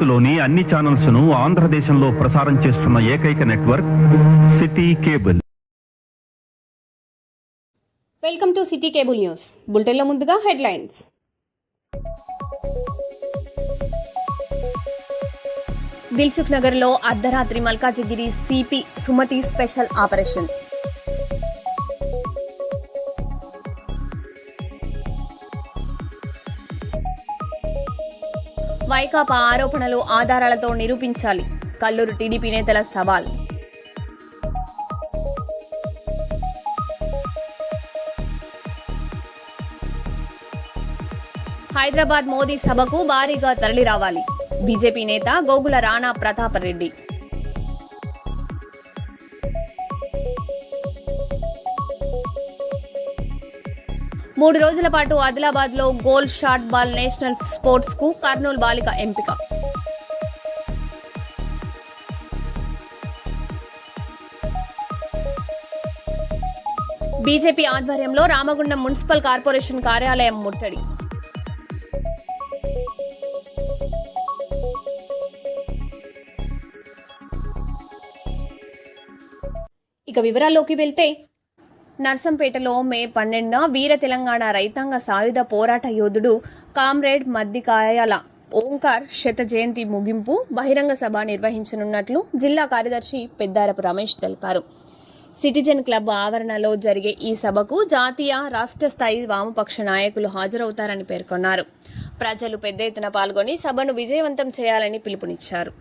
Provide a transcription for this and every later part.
భారత్లోని అన్ని ఛానల్స్ ను ఆంధ్రదేశంలో ప్రసారం చేస్తున్న ఏకైక network city cable. Welcome to city cable news. బులెటిన్లో ముందుగా హెడ్లైన్స్. దిల్సుఖ్ నగర్లో అర్ధరాత్రి Malkajgiri CP Sumathi special operation. వైకాపా ఆరోపణలు ఆధారాలతో నిరూపించాలి. కల్లూరు టీడీపీ నేతల సవాల్. హైదరాబాద్ మోదీ సభకు భారీగా తరలిరావాలి. బీజేపీ నేత గోగుల రాణా ప్రతాపరెడ్డి. మూడు రోజుల పాటు ఆదిలాబాద్ లో goal shot ball national sports కు కర్నూలు బాలిక ఎంపిక. బీజేపీ ఆధ్వర్యంలో రామగుండం మున్సిపల్ కార్పొరేషన్ కార్యాలయం ముట్టడి. ఇక వివరాల్లోకి వెళ్తే, నర్సంపేటలో మే 12న వీర తెలంగాణ రైతాంగ సాయుధ పోరాట యోధుడు కామ్రేడ్ మద్దికాయల ఓంకార్ శత జయంతి ముగింపు బహిరంగ సభ నిర్వహించనున్నట్లు జిల్లా కార్యదర్శి పెద్దారపు రమేష్ తెలిపారు. సిటిజన్ క్లబ్ ఆవరణలో జరిగే ఈ సభకు జాతీయ, రాష్ట్ర స్థాయి వామపక్ష నాయకులు హాజరవుతారని పేర్కొన్నారు. ప్రజలు పెద్ద ఎత్తున పాల్గొని సభను విజయవంతం చేయాలని పిలుపునిచ్చారు.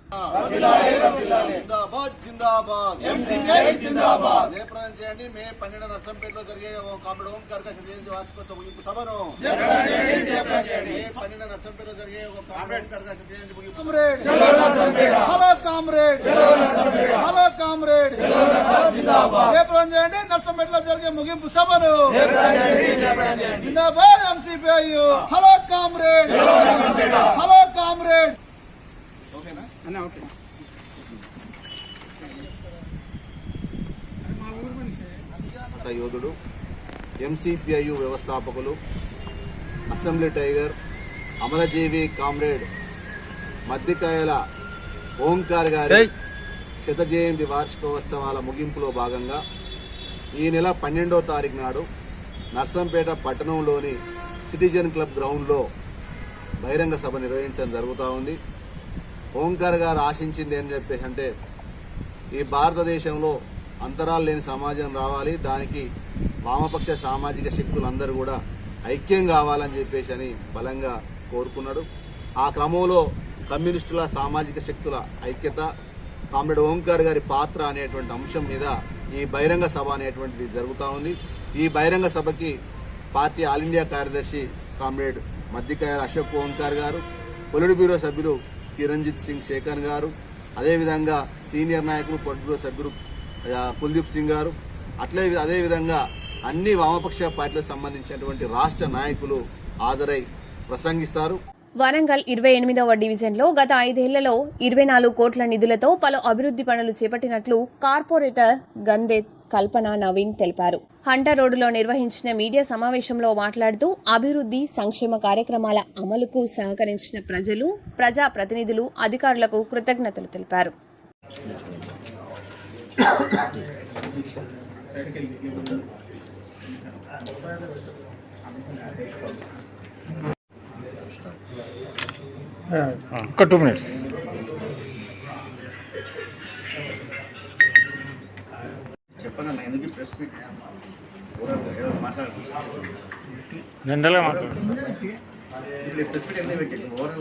ముగింపు సభను జిందాబాద్ MCPI. Hello comrade, hello comrade. ఓకేనా అన్న? ఓకే. యోధుడు, ఎంసీపీఐ వ్యవస్థాపకులు, అసెంబ్లీ టైగర్, అమరజీవి కామ్రేడ్ మద్దికాయల ఓంకార్ గారి శత జయంతి వార్షికోత్సవాల ముగింపులో భాగంగా ఈ నెల 12వ తారీఖు నాడు నర్సంపేట పట్టణంలోని సిటిజన్ క్లబ్ గ్రౌండ్లో బహిరంగ సభ నిర్వహించడం జరుగుతూ ఉంది. ఓంకార్ గారు ఆశించింది ఏం చెప్పేసి అంటే, ఈ భారతదేశంలో అంతరాలు లేని సమాజం రావాలి, దానికి వామపక్ష సామాజిక శక్తులందరూ కూడా ఐక్యం కావాలని చెప్పేసి అని బలంగా కోరుకున్నాడు. ఆ క్రమంలో కమ్యూనిస్టుల సామాజిక శక్తుల ఐక్యత, కామ్రేడ్ ఓంకార్ గారి పాత్ర అనేటువంటి అంశం మీద ఈ బహిరంగ సభ అనేటువంటిది జరుగుతూ ఉంది. ఈ బహిరంగ సభకి పార్టీ ఆల్ ఇండియా కార్యదర్శి కామ్రేడ్ మద్దికాయల అశోక్ ఓంకార్ గారు, పొలిట్ బ్యూరో సభ్యులు కిరణ్జిత్ సింగ్ శేఖర్ గారు, అదేవిధంగా సీనియర్ నాయకులు పొలిట్ బ్యూరో సభ్యులు కుల్దీప్ సింగ్ గారు, అదేవిధంగా అన్ని వామపక్ష పార్టీలకు సంబంధించినటువంటి రాష్ట్ర నాయకులు హాజరై ప్రసంగిస్తారు. వరంగల్ 28వ డివిజన్లో గత 5 ఏళ్లలో 24 కోట్ల నిధులతో పలు అభివృద్ధి పనులు చేపట్టినట్లు కార్పొరేటర్ గందే కల్పన నవీన్ తెలిపారు. హంటర్ రోడ్డులో నిర్వహించిన మీడియా సమావేశంలో మాట్లాడుతూ అభివృద్ధి, సంక్షేమ కార్యక్రమాల అమలుకు సహకరించిన ప్రజలు, ప్రజా ప్రతినిధులు, అధికారులకు కృతజ్ఞతలు తెలిపారు. ఒక 2 minutes.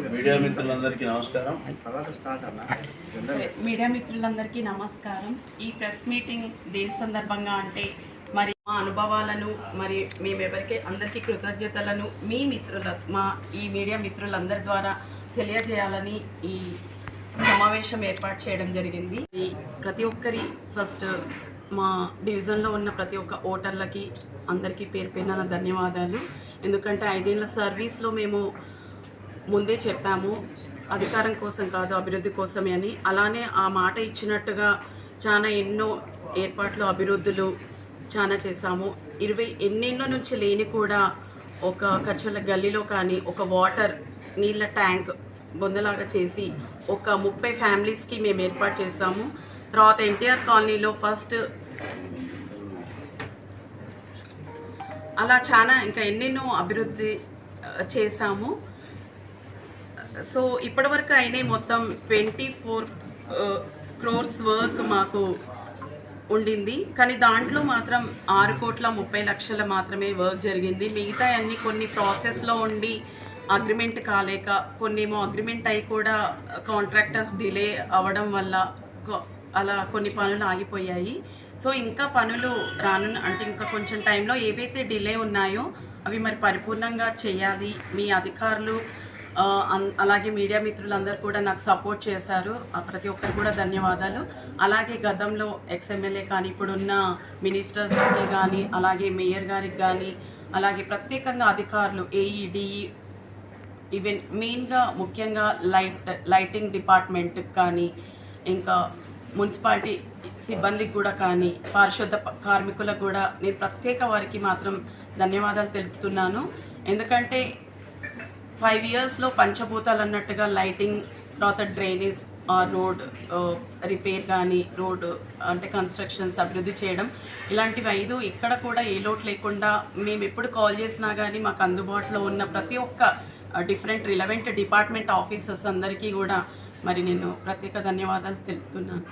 మీడియా మిత్రులందరికీ నమస్కారం. ఈ ప్రెస్ మీటింగ్ దేని సందర్భంగా అంటే, మరి మా అనుభవాలను, మరి మేమెవరికి అందరికీ కృతజ్ఞతలను మా ఈ మీడియా మిత్రులందరి ద్వారా తెలియజేయాలని ఈ సమావేశం ఏర్పాటు చేయడం జరిగింది. ప్రతి ఒక్కరి ఫస్ట్ మా డివిజన్లో ఉన్న ప్రతి ఒక్క ఓటర్లకి అందరికీ పేరు పేరున ధన్యవాదాలు. ఎందుకంటే 5 ఏళ్ల సర్వీస్లో మేము ముందే చెప్పాము, అధికారం కోసం కాదు అభివృద్ధి కోసమే అని. అలానే ఆ మాట ఇచ్చినట్టుగా చాలా ఎన్నో ఏర్పాట్లు, అభివృద్ధులు చాలా చేశాము. ఎన్నెన్నో నుంచి లేని కూడా ఒక కచ్చల గల్లీలో కానీ ఒక వాటర్ నీళ్ళ ట్యాంక్ బొందలాగా చేసి ఒక 30 ఫ్యామిలీస్కి మేము ఏర్పాటు చేసాము. తర్వాత ఎన్టీఆర్ కాలనీలో ఫస్ట్ అలా చాలా ఇంకా ఎన్నెన్నో అభివృద్ధి చేశాము. సో ఇప్పటివరకు అయినాయి మొత్తం 24 crores వర్క్ మాకు ఉండింది. కానీ దాంట్లో మాత్రం 6,30,00,000 మాత్రమే వర్క్ జరిగింది. మిగతా అన్ని కొన్ని ప్రాసెస్లో ఉండి అగ్రిమెంట్ కాలేక, కొన్ని ఏమో అగ్రిమెంట్ అయి కూడా కాంట్రాక్టర్స్ డిలే అవ్వడం వల్ల అలా కొన్ని పనులు ఆగిపోయాయి. సో ఇంకా పనులు అంటే ఇంకా కొంచెం టైంలో ఏవైతే డిలే ఉన్నాయో అవి మరి పరిపూర్ణంగా చేయాలి. మీ అధికారులు అలాగే మీడియా మిత్రులందరూ కూడా నాకు సపోర్ట్ చేశారు. ప్రతి ఒక్కరు కూడా ధన్యవాదాలు. అలాగే గతంలో ఎక్స్ఎమ్మెల్యే కానీ, ఇప్పుడున్న మినిస్టర్స్కి కానీ, అలాగే మేయర్ గారికి కానీ, అలాగే ప్రత్యేకంగా అధికారులు ఏఈడిఈ, ఈవెన్ మెయిన్గా ముఖ్యంగా లైటింగ్ డిపార్ట్మెంట్కి కానీ, ఇంకా మున్సిపాలిటీ సిబ్బందికి కూడా కానీ, పారిశుద్ధ కార్మికులకు కూడా నేను ప్రత్యేక వారికి మాత్రం ధన్యవాదాలు తెలుపుతున్నాను. ఎందుకంటే 5 yearsలో పంచభూతాలు అన్నట్టుగా లైటింగ్, తర్వాత డ్రైనేజ్, రోడ్ రిపేర్ కానీ, రోడ్ అంటే కన్స్ట్రక్షన్స్ అభివృద్ధి చేయడం, ఇలాంటివి 5 ఎక్కడ కూడా ఏ లోటు లేకుండా మేము ఎప్పుడు కాల్ చేసినా కానీ మాకు అందుబాటులో ఉన్న ప్రతి ఒక్క డిఫరెంట్ రిలవెంట్ డిపార్ట్మెంట్ ఆఫీసర్స్ అందరికీ కూడా మరి నేను ప్రత్యేక ధన్యవాదాలు తెలుపుతున్నాను.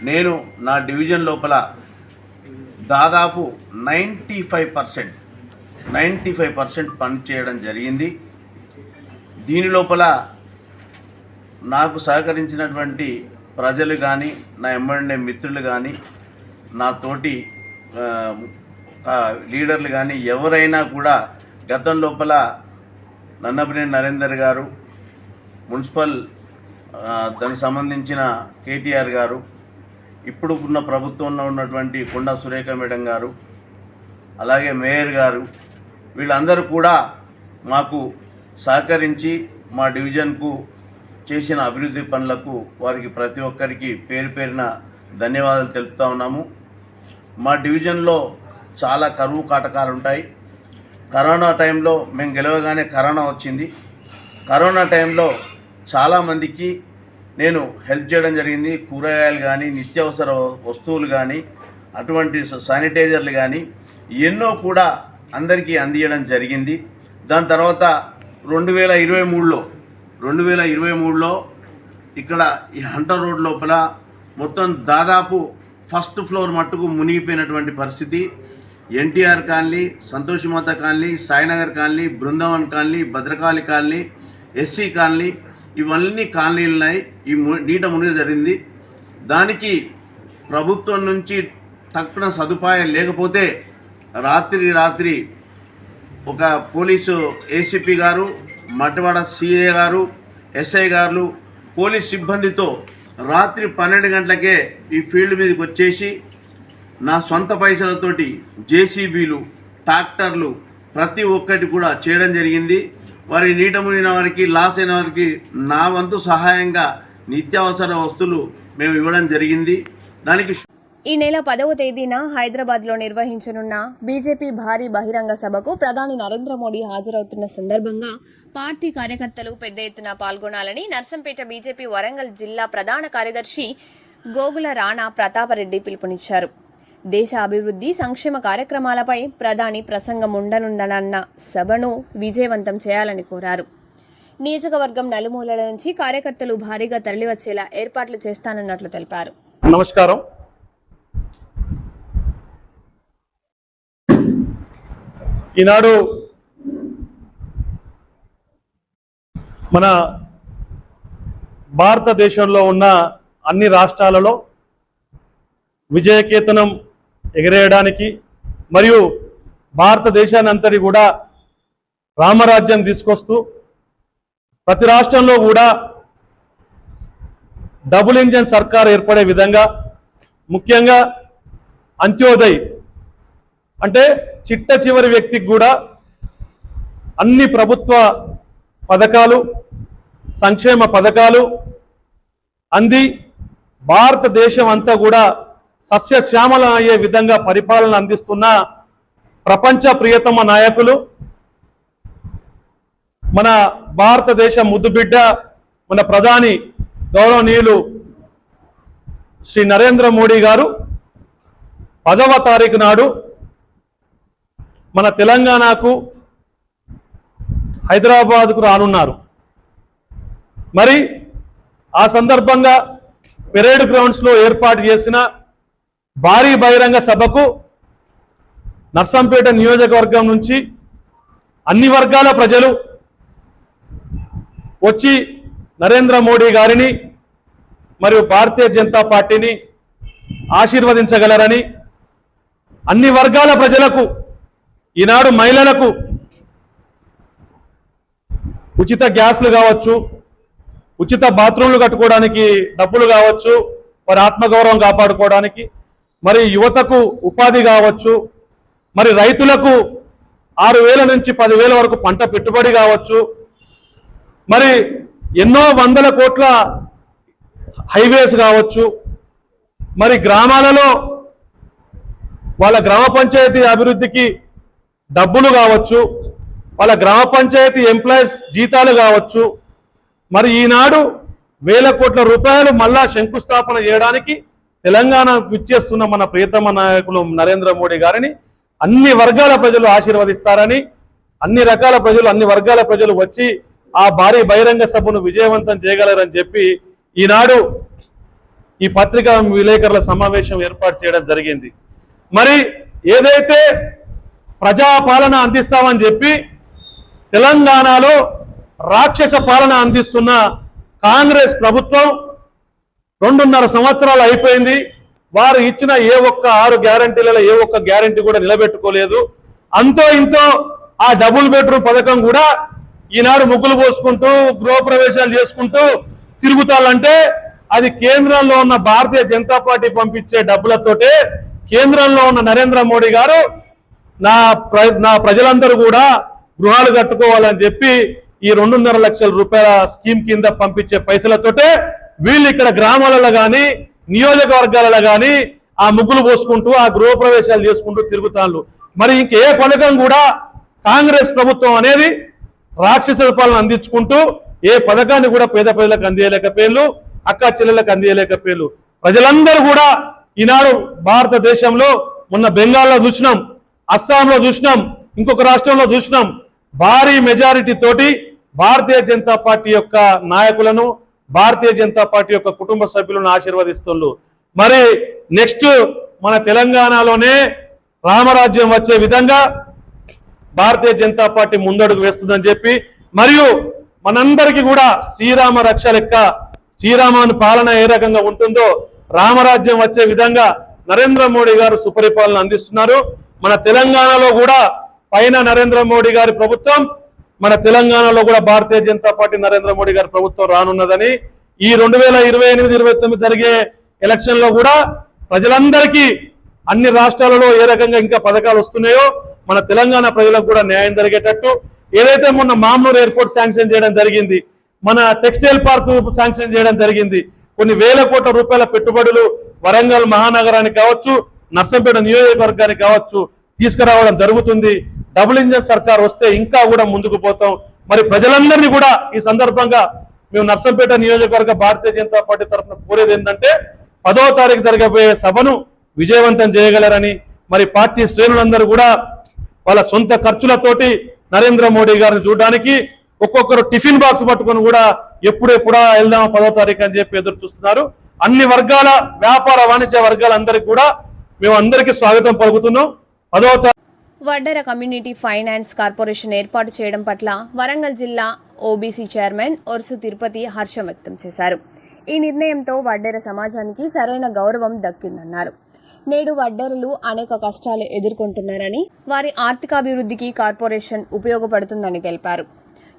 నేను నా డివిజన్ లోపల దాదాపు 95% పని చేయడం జరిగింది. దీని లోపల నాకు సహకరించినటువంటి ప్రజలు కానీ, నా ఎమ్మెల్యే మిత్రులు కానీ, నా తోటి లీడర్లు కానీ ఎవరైనా కూడా గతం లోపల నన్నపనేని నరేందర్ గారు, మున్సిపల్ దానికి సంబంధించిన కేటీఆర్ గారు, ఇప్పుడు ఉన్న ప్రభుత్వంలో ఉన్నటువంటి కొండా సురేఖ మేడం గారు, అలాగే మేయర్ గారు, వీళ్ళందరూ కూడా మాకు సహకరించి మా డివిజన్కు చేసిన అభివృద్ధి పనులకు వారికి ప్రతి ఒక్కరికి పేరు పేరున ధన్యవాదాలు తెలుపుతా ఉన్నాము. మా డివిజన్లో చాలా కరువు కాటకాలు ఉంటాయి. కరోనా టైంలో మేము గెలవగానే కరోనా వచ్చింది. కరోనా టైంలో చాలామందికి నేను హెల్ప్ చేయడం జరిగింది. కూరగాయలు కానీ, నిత్యావసర వస్తువులు కానీ, అటువంటి శానిటైజర్లు కానీ ఎన్నో కూడా అందరికీ అందించడం జరిగింది. దాని తర్వాత 2023లో ఇక్కడ ఈ హంటర్ రోడ్ లోపల మొత్తం దాదాపు ఫస్ట్ ఫ్లోర్ మట్టుకు మునిగిపోయినటువంటి పరిస్థితి. NTR colony, Santoshi Mata colony, Sainagar colony, Brindavan colony, Bhadrakali colony, SC colony, ఇవన్నీ కాలనీలు ఉన్నాయి. ఈ నీట మునిగి జరిగింది. దానికి ప్రభుత్వం నుంచి తక్కువ సదుపాయం లేకపోతే రాత్రి ఒక పోలీసు ఏసీపీ గారు, మట్టివాడ సిఐ గారు, ఎస్ఐ గారు, పోలీస్ సిబ్బందితో రాత్రి 12 గంటలకే ఈ ఫీల్డ్ మీదకి వచ్చేసి నా సొంత పైసలతోటి జేసీబీలు, ట్రాక్టర్లు ప్రతి ఒక్కటి కూడా చేయడం జరిగింది. వారి నీట మునిగిన వారికి, లాస్ అయిన వారికి నా వంతు సహాయంగా నిత్యావసర వస్తువులు మేము ఇవ్వడం జరిగింది. దానికి ఈ నెల 10వ తేదీన హైదరాబాద్లో నిర్వహించనున్న బీజేపీ భారీ బహిరంగ సభకు ప్రధాని నరేంద్ర మోడీ హాజరవుతున్న సందర్భంగా పార్టీ కార్యకర్తలు పెద్ద ఎత్తున పాల్గొనాలని నర్సంపేట బీజేపీ వరంగల్ జిల్లా ప్రధాన కార్యదర్శి గోగుల రాణా ప్రతాపరెడ్డి పిలుపునిచ్చారు. దేశ అభివృద్ధి సంక్షేమ కార్యక్రమాలపై ప్రధాని ప్రసంగం ఉండనుందన్న సభను విజయవంతం చేయాలని కోరారు. నియోజకవర్గం నలుమూలల నుంచి కార్యకర్తలు భారీగా తరలివచ్చేలా ఏర్పాట్లు చేస్తానన్నట్లు తెలిపారు. నమస్కారం. ఈనాడు మన భారతదేశంలో ఉన్న అన్ని రాష్ట్రాలలో విజయకేతనం ఎగరేయడానికి మరియు భారతదేశాన్ని అంతటి కూడా రామరాజ్యం తీసుకొస్తూ ప్రతి రాష్ట్రంలో కూడా డబుల్ ఇంజన్ సర్కార్ ఏర్పడే విధంగా, ముఖ్యంగా అంత్యోదయ్ అంటే చిట్ట చివరి వ్యక్తికి కూడా అన్ని ప్రభుత్వ పథకాలు, సంక్షేమ పథకాలు అంది భారతదేశం అంతా కూడా సస్యశ్యామలం అయ్యే విధంగా పరిపాలన అందిస్తున్న ప్రపంచ ప్రియతమ నాయకులు మన భారతదేశ ముద్దుబిడ్డ మన ప్రధాని గౌరవనీయులు శ్రీ నరేంద్ర మోడీ గారు 10వ తారీఖు నాడు మన తెలంగాణకు హైదరాబాద్కు రానున్నారు. మరి ఆ సందర్భంగా పెరేడ్ గ్రౌండ్స్లో ఏర్పాటు చేసిన భారీ బహిరంగ సభకు నర్సంపేట నియోజకవర్గం నుంచి అన్ని వర్గాల ప్రజలు వచ్చి నరేంద్ర మోడీ గారిని మరియు భారతీయ జనతా పార్టీని ఆశీర్వదించగలరని, అన్ని వర్గాల ప్రజలకు ఈనాడు మహిళలకు ఉచిత గ్యాస్లు కావచ్చు, ఉచిత బాత్రూంలు కట్టుకోవడానికి డబ్బులు కావచ్చు, వారి ఆత్మగౌరవం కాపాడుకోవడానికి, మరి యువతకు ఉపాధి కావచ్చు, మరి రైతులకు 6,000 నుంచి 10,000 వరకు పంట పెట్టుబడి కావచ్చు, మరి ఎన్నో వందల కోట్ల హైవేస్ కావచ్చు, మరి గ్రామాలలో వాళ్ళ గ్రామ పంచాయతీ అభివృద్ధికి డబ్బులు కావచ్చు, వాళ్ళ గ్రామ పంచాయతీ ఎంప్లాయీస్ జీతాలు కావచ్చు, మరి ఈనాడు 1,000 కోట్ల రూపాయలు మళ్ళా శంకుస్థాపన చేయడానికి తెలంగాణ విచ్చేస్తున్న మన ప్రియతమ నాయకులు నరేంద్ర మోడీ గారిని అన్ని వర్గాల ప్రజలు ఆశీర్వదిస్తారని, అన్ని రకాల ప్రజలు, అన్ని వర్గాల ప్రజలు వచ్చి ఆ భారీ బహిరంగ సభను విజయవంతం చేయగలరని చెప్పి ఈనాడు ఈ పత్రికా విలేకరుల సమావేశం ఏర్పాటు చేయడం జరిగింది. మరి ఏదైతే ప్రజాపాలన అందిస్తామని చెప్పి తెలంగాణలో రాక్షస పాలన అందిస్తున్న కాంగ్రెస్ ప్రభుత్వం 2.5 సంవత్సరాలు అయిపోయింది. వారు ఇచ్చిన ఏ ఒక్క 6 గ్యారంటీలలో ఏ ఒక్క గ్యారంటీ కూడా నిలబెట్టుకోలేదు. అంతో ఇంతో ఆ డబుల్ బెడ్రూమ్ పథకం కూడా ఈనాడు ముగ్గులు పోసుకుంటూ గృహప్రవేశాలు చేసుకుంటూ తిరుగుతాలంటే అది కేంద్రంలో ఉన్న భారతీయ జనతా పార్టీ పంపించే డబ్బులతోటే కేంద్రంలో ఉన్న నరేంద్ర మోడీ గారు నా ప్రజలందరూ కూడా గృహాలు కట్టుకోవాలని చెప్పి ఈ 2.5 లక్షల రూపాయల స్కీమ్ కింద పంపించే పైసలతోటే వీళ్ళు ఇక్కడ గ్రామాలలో కానీ నియోజకవర్గాలలో కానీ ఆ ముగ్గులు పోసుకుంటూ ఆ గృహప్రవేశాలు చేసుకుంటూ తిరుగుతాళ్ళు. మరి ఇంకే పథకం కూడా కాంగ్రెస్ ప్రభుత్వం అనేది రాక్షస పాలన అందించుకుంటూ ఏ పథకాన్ని కూడా పేద ప్రజలకు అందియలేకపోయారు, అక్క చెల్లెలకు అందియలేకపోయారు. ప్రజలందరూ కూడా ఈనాడు భారతదేశంలో మొన్న బెంగాల్లో చూసినాం, అస్సాంలో చూసినాం, ఇంకొక రాష్ట్రంలో చూసినాం, భారీ మెజారిటీ తోటి భారతీయ జనతా పార్టీ యొక్క నాయకులను, భారతీయ జనతా పార్టీ యొక్క కుటుంబ సభ్యులను ఆశీర్వదిస్తున్నారు. మరి నెక్స్ట్ మన తెలంగాణలోనే రామరాజ్యం వచ్చే విధంగా భారతీయ జనతా పార్టీ ముందడుగు వేస్తుందని చెప్పి, మరియు మనందరికీ కూడా శ్రీరామ రక్ష లెక్క శ్రీరామని పాలన ఏ రకంగా ఉంటుందో రామరాజ్యం వచ్చే విధంగా నరేంద్ర మోడీ గారు సుపరిపాలన అందిస్తున్నారు. మన తెలంగాణలో కూడా పైన నరేంద్ర మోడీ గారి ప్రభుత్వం, మన తెలంగాణలో కూడా భారతీయ జనతా పార్టీ నరేంద్ర మోడీ గారి ప్రభుత్వం రానున్నదని, ఈ 2028-29 జరిగే ఎలక్షన్ లో కూడా ప్రజలందరికీ అన్ని రాష్ట్రాలలో ఏ రకంగా ఇంకా పథకాలు వస్తున్నాయో మన తెలంగాణ ప్రజలకు కూడా న్యాయం జరిగేటట్టు, ఏదైతే మొన్న మామ్నూర్ ఎయిర్పోర్ట్ శాంక్షన్ చేయడం జరిగింది, మన టెక్స్టైల్ పార్క్ శాంక్షన్ చేయడం జరిగింది, కొన్ని 1,000 కోట్ల రూపాయల పెట్టుబడులు వరంగల్ మహానగరానికి కావచ్చు, నర్సంపేట నియోజకవర్గానికి కావచ్చు తీసుకురావడం జరుగుతుంది. డబుల్ ఇంజన్ సర్కార్ వస్తే ఇంకా కూడా ముందుకు పోతాం. మరి ప్రజలందరినీ కూడా ఈ సందర్భంగా మేము నర్సంపేట నియోజకవర్గ భారతీయ జనతా పార్టీ తరఫున కోరేది ఏంటంటే 10వ తారీఖు జరగబోయే సభను విజయవంతం చేయగలరని, మరి పార్టీ శ్రేణులందరూ కూడా వాళ్ళ సొంత ఖర్చులతోటి నరేంద్ర మోడీ గారిని చూడడానికి ఒక్కొక్కరు టిఫిన్ బాక్స్ పట్టుకొని కూడా ఎప్పుడెప్పుడా వెళ్దామా 10వ తారీఖు అని చెప్పి ఎదురు చూస్తున్నారు. అన్ని వర్గాల వ్యాపార వాణిజ్య వర్గాలందరికీ కూడా మేము అందరికీ స్వాగతం పలుకుతున్నాం. 10వ తారీఖు వడ్డెర కమ్యూనిటీ ఫైనాన్స్ కార్పొరేషన్ ఏర్పాటు చేయడం పట్ల వరంగల్ జిల్లా ఓబీసీ చైర్మన్ ఒర్సు తిరుపతి హర్షం వ్యక్తం చేశారు. ఈ నిర్ణయంతో వడ్డెర సమాజానికి సరైన గౌరవం దక్కిందన్నారు. నేడు వడ్డెరలు అనేక కష్టాలు ఎదుర్కొంటున్నారని, వారి ఆర్థికాభివృద్ధికి కార్పొరేషన్ ఉపయోగపడుతుందని తెలిపారు.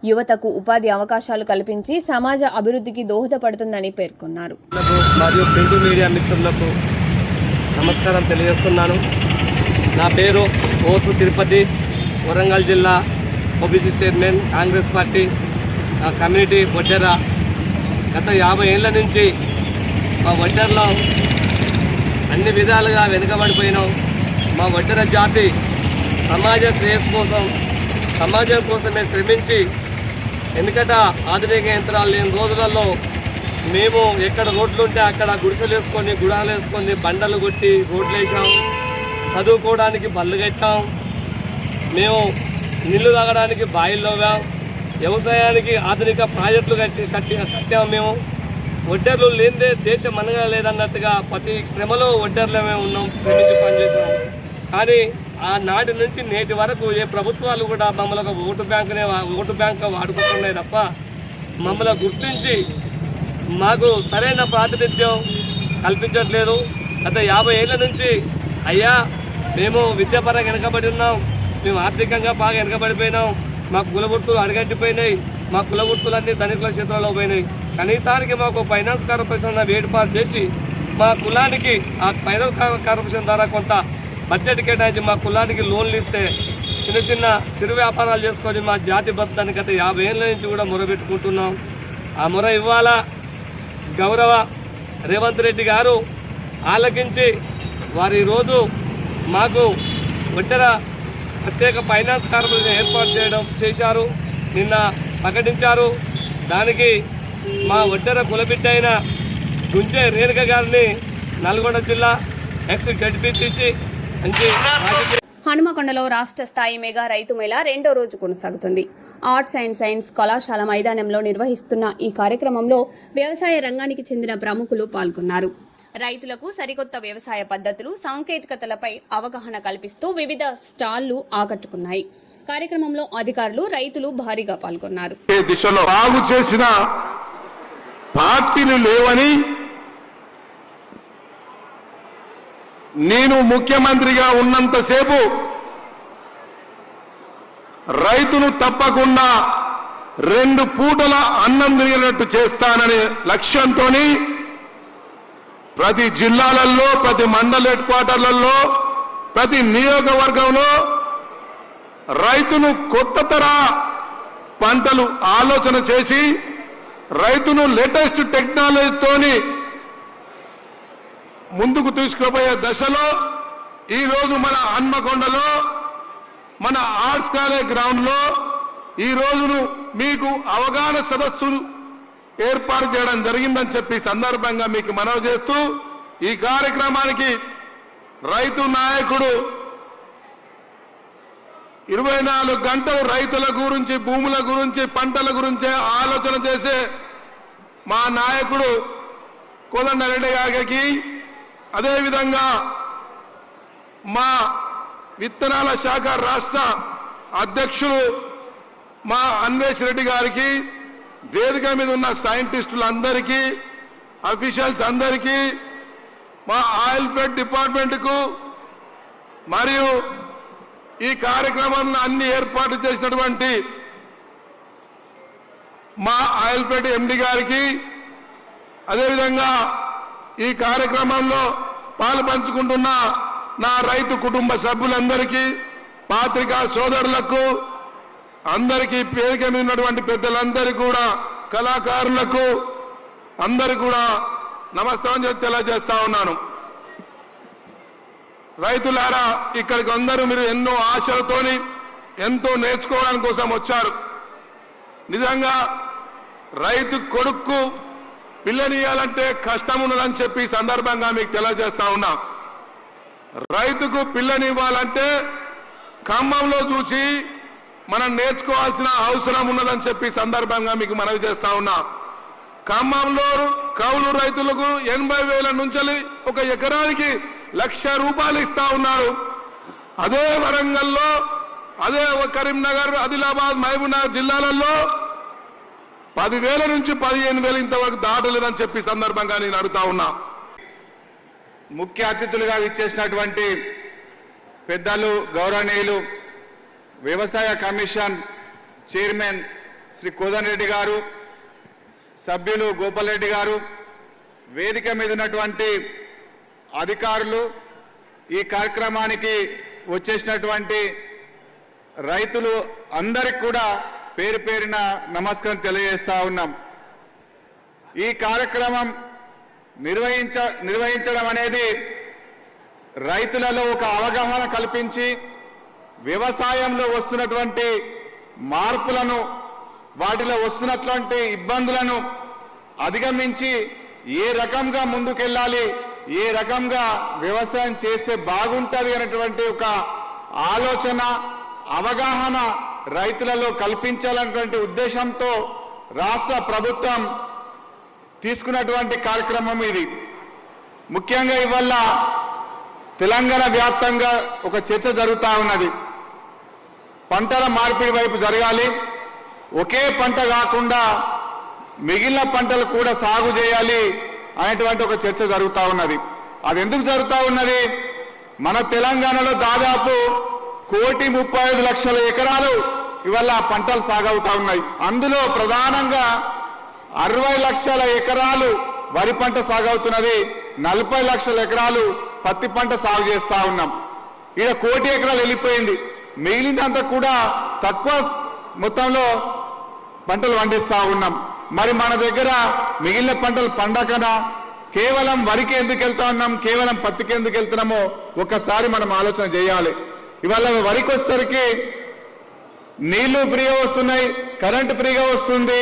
యువతకు ఉపాధి అవకాశాలు కల్పించి సమాజ అభివృద్ధికి దోహదపడుతుందని పేర్కొన్నారు. మరియు ప్రింట్ మీడియా మిత్రులకు నమస్కారం తెలియజేస్తున్నాను. నా పేరు ఓసు తిరుపతి, వరంగల్ జిల్లా OBC chairman, Congress party community Vaddera. గత 50 ఏళ్ల నుంచి మా వడ్డెరలో అన్ని విధాలుగా వెనుకబడిపోయినాం. మా వడ్డెర జాతి సమాజ శ్రేయస్సు కోసం, సమాజం కోసమే శ్రమించి ఎందుకంటే ఆధునిక యంత్రాలు లేని రోజులలో మేము ఎక్కడ రోడ్లు ఉంటే అక్కడ గుడిసెలు వేసుకొని గుడాలు వేసుకొని బండలు కొట్టి రోడ్లు వేసాం, చదువుకోవడానికి బళ్ళు కట్టాం, మేము నీళ్లు తాగడానికి బాయిలు తవ్వాం, వ్యవసాయానికి ఆధునిక ప్రాజెక్టులు కట్టాము. మేము ఒడ్డర్లు లేనిదే దేశం మనగా లేదన్నట్టుగా ప్రతి శ్రమలో ఒడ్డర్లమే ఉన్నాం, శ్రమించి పనిచేసాం. కానీ ఆ నాటి నుంచి నేటి వరకు ఏ ప్రభుత్వాలు కూడా మమ్మల్ని ఒక ఓటు బ్యాంక్గా వాడుకుంటున్నాయి తప్ప మమ్మల్ని గుర్తించి మాకు సరైన ప్రాతినిధ్యం కల్పించట్లేదు. గత 50 ఏళ్ళ నుంచి అయ్యా మేము విద్యాపరంగా వెనకబడి ఉన్నాం, మేము ఆర్థికంగా బాగా వెనకబడిపోయినాం, మా కుల వృత్తులు అడగట్టిపోయినాయి, మా కుల వృత్తులన్నీ ధనికుల క్షేత్రంలో పోయినాయి. కనీసానికి మాకు ఫైనాన్స్ కార్పొరేషన్ ఏర్పాటు చేసి మా కులానికి ఆ ఫైనాన్స్ కార్పొరేషన్ ద్వారా కొంత బడ్జెట్ కేటాయించి మా కులానికి లోన్లు ఇస్తే చిన్న చిన్న చిరు వ్యాపారాలు చేసుకొని మా జాతి బతకానికి గత 50 ఏళ్ళ నుంచి కూడా మొరబెట్టుకుంటున్నాం. ఆ మొర ఇవ్వాలా గౌరవ రేవంత్ రెడ్డి గారు ఆలకించి వారు ఈరోజు మాకు ఒడ్డెర ప్రత్యేక ఫైనాన్స్ కార్పొరేషన్ ఏర్పాటు చేశారు, నిన్న ప్రకటించారు. దానికి మా ఒడ్డెర కులబిడ్డ అయిన గుంజే రేణుక గారిని నల్గొండ జిల్లా ఎక్స్ జడ్పీటీసీ మంచి హనుమకొండలో రాష్ట్ర స్థాయి మెగా రైతు మేళా 2వ రోజు కొనసాగుతుంది. ఆర్ట్స్ అండ్ సైన్స్ కళాశాల మైదానంలో నిర్వహిస్తున్న ఈ కార్యక్రమంలో వ్యవసాయ రంగానికి చెందిన ప్రముఖులు పాల్గొన్నారు. రైతులకు సరికొత్త వ్యవసాయ పద్ధతులు, సాంకేతికతలపై అవగాహన కల్పిస్తూ వివిధ స్టాళ్లు ఆకట్టుకున్నాయి. కార్యక్రమంలో అధికారులు, రైతులు భారీగా పాల్గొన్నారు. దిశలో బాగు చేసిన పార్టీలు లేవని, నేను ముఖ్యమంత్రిగా ఉన్నంతసేపు రైతును తప్పకుండా 2 పూటల అన్నం తిరిగినట్టు చేస్తాననే లక్ష్యంతో ప్రతి జిల్లాలలో, ప్రతి మండల హెడ్ క్వార్టర్లలో, ప్రతి నియోజకవర్గంలో రైతును కొత్త తరహా పంటలు ఆలోచన చేసి రైతును లేటెస్ట్ టెక్నాలజీతోని ముందుకు తీసుకుపోయే దశలో ఈరోజు మన హన్మకొండలో మన ఆర్ట్స్ కాలేజ్ గ్రౌండ్లో ఈ రోజును మీకు అవగాహన సదస్సులు ఏర్పాటు చేయడం జరిగిందని చెప్పి సందర్భంగా మీకు మనవి చేస్తూ, ఈ కార్యక్రమానికి రైతు నాయకుడు 24 గంటలు రైతుల గురించి, భూముల గురించి, పంటల గురించి ఆలోచన చేసే మా నాయకుడు కోదండరెడ్డి గారికి, అదేవిధంగా మా విత్తనాల శాఖ రాష్ట్ర అధ్యక్షులు మా అన్వేష్ రెడ్డి గారికి, వేదిక మీద ఉన్న సైంటిస్టులందరికీ, అఫీషియల్స్ అందరికీ, మా ఆయిల్ ఫెడ్ డిపార్ట్మెంట్కు మరియు ఈ కార్యక్రమాన్ని అన్ని ఏర్పాటు చేసినటువంటి మా ఆయిల్ ఫెడ్ ఎండి గారికి, అదేవిధంగా ఈ కార్యక్రమంలో పాలు పంచుకుంటున్న నా రైతు కుటుంబ సభ్యులందరికీ, పాత్రికా సోదరులకు అందరికీ, వేదిక మీద ఉన్నటువంటి పెద్దలందరికీ కూడా, కళాకారులకు అందరికీ కూడా నమస్కారం తెలియజేస్తా ఉన్నాను. రైతులారా, ఇక్కడికి అందరూ మీరు ఎన్నో ఆశలతోని ఎంతో నేర్చుకోవడానికి కోసం వచ్చారు. నిజంగా రైతు కొడుకు పిల్లనియాలంటే కష్టం ఉన్నదని చెప్పి సందర్భంగా మీకు తెలియజేస్తా ఉన్నా. రైతుకు పిల్లనివ్వాలంటే ఖమ్మంలో చూసి మనం నేర్చుకోవాల్సిన అవసరం ఉన్నదని చెప్పి సందర్భంగా మీకు మనవి చేస్తా ఉన్నా. ఖమ్మంలో కౌలు రైతులకు 80,000 నుంచి 1 ఎకరానికి ₹1,00,000 ఇస్తా ఉన్నారు. అదే వరంగల్లో, అదే కరీంనగర్, ఆదిలాబాద్, మహబూబ్నగర్ జిల్లాలలో 10,000 నుంచి 15,000 ఇంతవరకు దాటలేదని చెప్పి సందర్భంగా నేను అడుగుతా ఉన్నా. ముఖ్య అతిథులుగా విచ్చేసినటువంటి పెద్దలు, గౌరవనీయులు వ్యవసాయ కమిషన్ చైర్మన్ శ్రీ కోదండరెడ్డి గారు, సభ్యులు గోపాల్ రెడ్డి గారు, వేదిక మీద ఉన్నటువంటి అధికారులు, ఈ కార్యక్రమానికి వచ్చేసినటువంటి రైతులు అందరికి కూడా పేరు పేరున నమస్కారం తెలియజేస్తా ఉన్నాం. ఈ కార్యక్రమం నిర్వహించడం అనేది రైతులలో ఒక అవగాహన కల్పించి వ్యవసాయంలో వస్తున్నటువంటి మార్పులను వాటిలో వస్తున్నటువంటి ఇబ్బందులను అధిగమించి ఏ రకంగా ముందుకెళ్ళాలి, ఏ రకంగా వ్యవసాయం చేస్తే బాగుంటుంది అనేటువంటి ఒక ఆలోచన, అవగాహన రైతులలో కల్పించాలనేటువంటి ఉద్దేశంతో రాష్ట్ర ప్రభుత్వం తీసుకున్నటువంటి కార్యక్రమం ఇది. ముఖ్యంగా ఇవాళ తెలంగాణ వ్యాప్తంగా ఒక చర్చ జరుగుతూ ఉన్నది. పంటల మార్పిడి వైపు జరగాలి, ఒకే పంట కాకుండా మిగిలిన పంటలు కూడా సాగు చేయాలి అనేటువంటి ఒక చర్చ జరుగుతూ ఉన్నది. అది ఎందుకు జరుగుతూ ఉన్నది? మన తెలంగాణలో దాదాపు 1,35,00,000 ఎకరాలు ఇవాళ పంటలు సాగవుతా ఉన్నాయి. అందులో ప్రధానంగా 60 లక్షల ఎకరాలు వరి పంట సాగవుతున్నది, 40 లక్షల ఎకరాలు పత్తి పంట సాగు చేస్తూ ఉన్నాం. ఇక్కడ 1 కోటి ఎకరాలు వెళ్ళిపోయింది, మిగిలిందంతా కూడా తక్కువ మొత్తంలో పంటలు పండిస్తూ ఉన్నాం. మరి మన దగ్గర మిగిలిన పంటలు పండకనా కేవలం వరికి ఎందుకు వెళ్తా ఉన్నాం, కేవలం పత్తికి ఎందుకు వెళ్తున్నామో ఒక్కసారి మనం ఆలోచన చేయాలి. ఇవాళ వరికి వచ్చేసరికి నీళ్లు ఫ్రీగా వస్తున్నాయి, కరెంటు ఫ్రీగా వస్తుంది.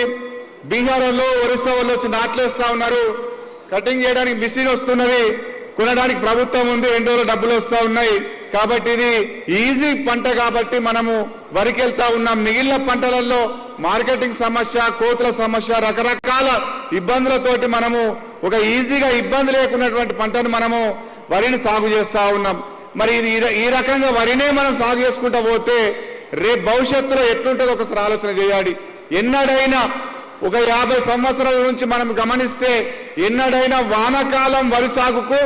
బీహార్ వాళ్ళు, ఒరిస్సా వాళ్ళు వచ్చి నాట్లు వేస్తా ఉన్నారు, కటింగ్ చేయడానికి మిషన్ వస్తున్నది, కొనడానికి ప్రభుత్వం ఉంది, 2 రోజులు డబ్బులు వస్తూ ఉన్నాయి. కాబట్టి ఇది ఈజీ పంట కాబట్టి మనము వరికి వెళ్తా ఉన్నాం. మిగిలిన పంటలలో మార్కెటింగ్ సమస్య, కోతుల సమస్య, రకరకాల ఇబ్బందులతోటి మనము ఒక ఈజీగా ఇబ్బంది లేకున్నటువంటి పంటను మనము వరిని సాగు చేస్తూ ఉన్నాం. మరి ఇది ఈ రకంగా వరినే మనం సాగు చేసుకుంటూ పోతే రేపు భవిష్యత్తులో ఎట్లుంటుందో ఒకసారి ఆలోచన చేయాలి. ఎన్నడైనా ఒక 50 సంవత్సరాల నుంచి మనం గమనిస్తే ఎన్నడైనా వానాకాలం వరి సాగుకు,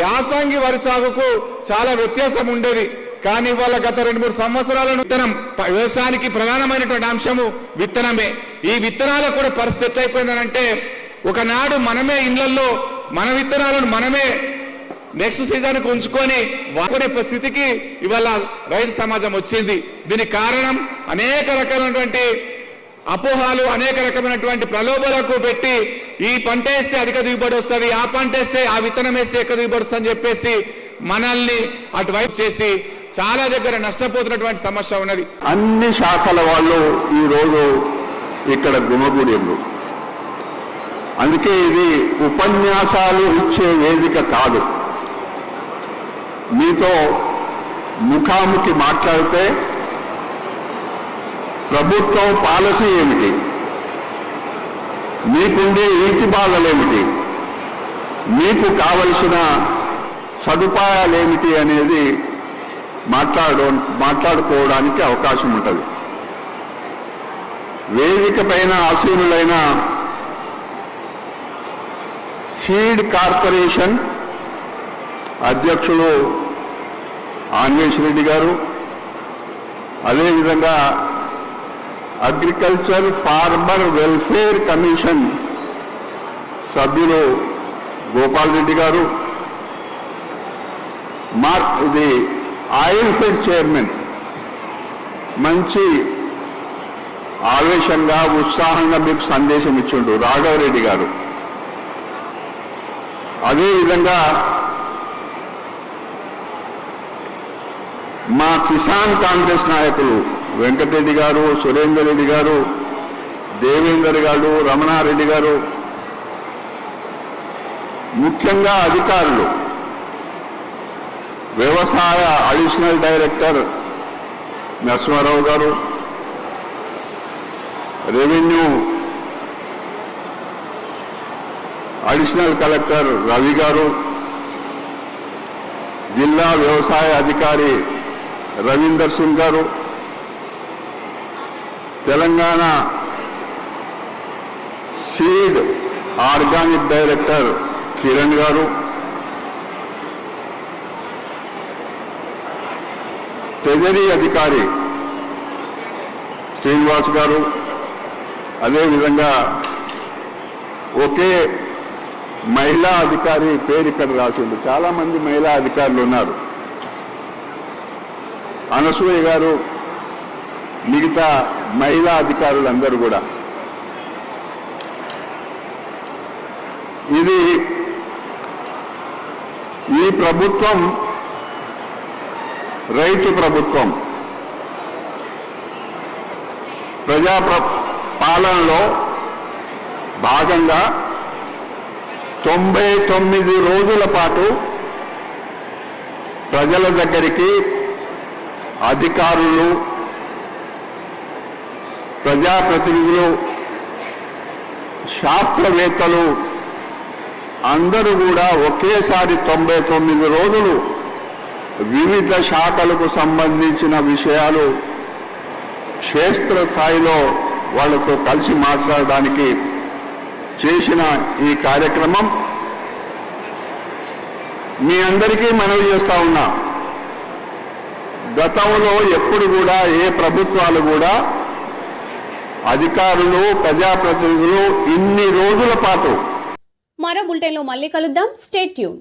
యాసంగి వరి సాగుకు చాలా వ్యత్యాసం ఉండేది. కానీ ఇవాళ గత 2-3 సంవత్సరాల విత్తనం, వ్యవసాయానికి ప్రధానమైనటువంటి అంశము విత్తనమే. ఈ విత్తనాలకు కూడా పరిస్థితి ఎట్లయిపోయిందనంటే, ఒకనాడు మనమే ఇళ్లలో మన విత్తనాలను మనమే నెక్స్ట్ సీజన్కు ఉంచుకొని వాడుకునే స్థితికి ఇవాళ రైతు సమాజం వచ్చింది. దీనికి కారణం అనేక రకాలైనటువంటి అపోహాలు, అనేక రకమైనటువంటి ప్రలోభాలకు పెట్టి ఈ పంట వేస్తే అధిక దిగుబడి వస్తుంది, ఆ పంట వేస్తే, ఆ విత్తనం వేస్తే ఎక్కువ దిగుబడి వస్తుంది అని చెప్పేసి మనల్ని అటువైపు చేసి చాలా దగ్గర నష్టపోతున్నటువంటి సమస్య ఉన్నది. అన్ని శాఖల వాళ్ళు ఈరోజు ఇక్కడ గుమగూడెండ్రు. అందుకే ఇది ఉపన్యాసాలు ఇచ్చే వేదిక కాదు. మీతో ముఖాముఖి మాట్లాడితే ప్రభుత్వం పాలసీ ఏమిటి, మీకుండే ఈతి బాధలేమిటి, మీకు కావలసిన సదుపాయాలేమిటి అనేది మాట్లాడుకోవడానికి అవకాశం ఉంటుంది. వేదిక పైన ఆసీనులైన సీడ్ కార్పొరేషన్ అధ్యక్షులు ఆన్వేష్ రెడ్డి గారు, అదేవిధంగా అగ్రికల్చర్ ఫార్మర్ వెల్ఫేర్ కమిషన్ సభ్యులు గోపాల్ రెడ్డి గారు, ఇది ఆయిల్ ఫెడ్ చైర్మన్ మంచి ఆవేశంగా, ఉత్సాహంగా మీకు సందేశం ఇచ్చిండు రాఘవరెడ్డి గారు. అదేవిధంగా మా కిసాన్ కాంగ్రెస్ నాయకులు వెంకటరెడ్డి గారు, సురేందర్ రెడ్డి గారు, దేవేందర్ గారు, రమణారెడ్డి గారు, ముఖ్యంగా అధికారులు, వ్యవసాయ అడిషనల్ డైరెక్టర్ నరసింహారావు గారు, రెవెన్యూ అడిషనల్ కలెక్టర్ రవి గారు, జిల్లా వ్యవసాయ అధికారి రవీందర్ సింగ్ గారు, Telangana seed organic director Kiran గారు, ట్రెజరీ అధికారి శ్రీనివాస్ గారు, అదేవిధంగా ఒకే మహిళా అధికారి పేరు ఇక్కడ రాసింది. చాలా మంది మహిళా అధికారులు ఉన్నారు. అనసూయ గారు, మిగతా మహిళా అధికారులందరూ కూడా. ఇది ఈ ప్రభుత్వం రైతు ప్రభుత్వం, పాలనలో భాగంగా 99 రోజుల పాటు ప్రజల దగ్గరికి అధికారులు, ప్రజాప్రతినిధులు, శాస్త్రవేత్తలు అందరూ కూడా ఒకేసారి 99 రోజులు వివిధ శాఖలకు సంబంధించిన విషయాలు క్షేత్రస్థాయిలో వాళ్ళతో కలిసి మాట్లాడడానికి చేసిన ఈ కార్యక్రమం మీ అందరికీ మనవి చేస్తా ఉన్నా. గతంలో ఎప్పుడు కూడా ఏ ప్రభుత్వాలు కూడా అధికారులు, ప్రజాప్రతినిధులు ఇన్ని రోజుల పాటు. మరో బులెటిన్లో మళ్ళీ కలుద్దాం. Stay tune.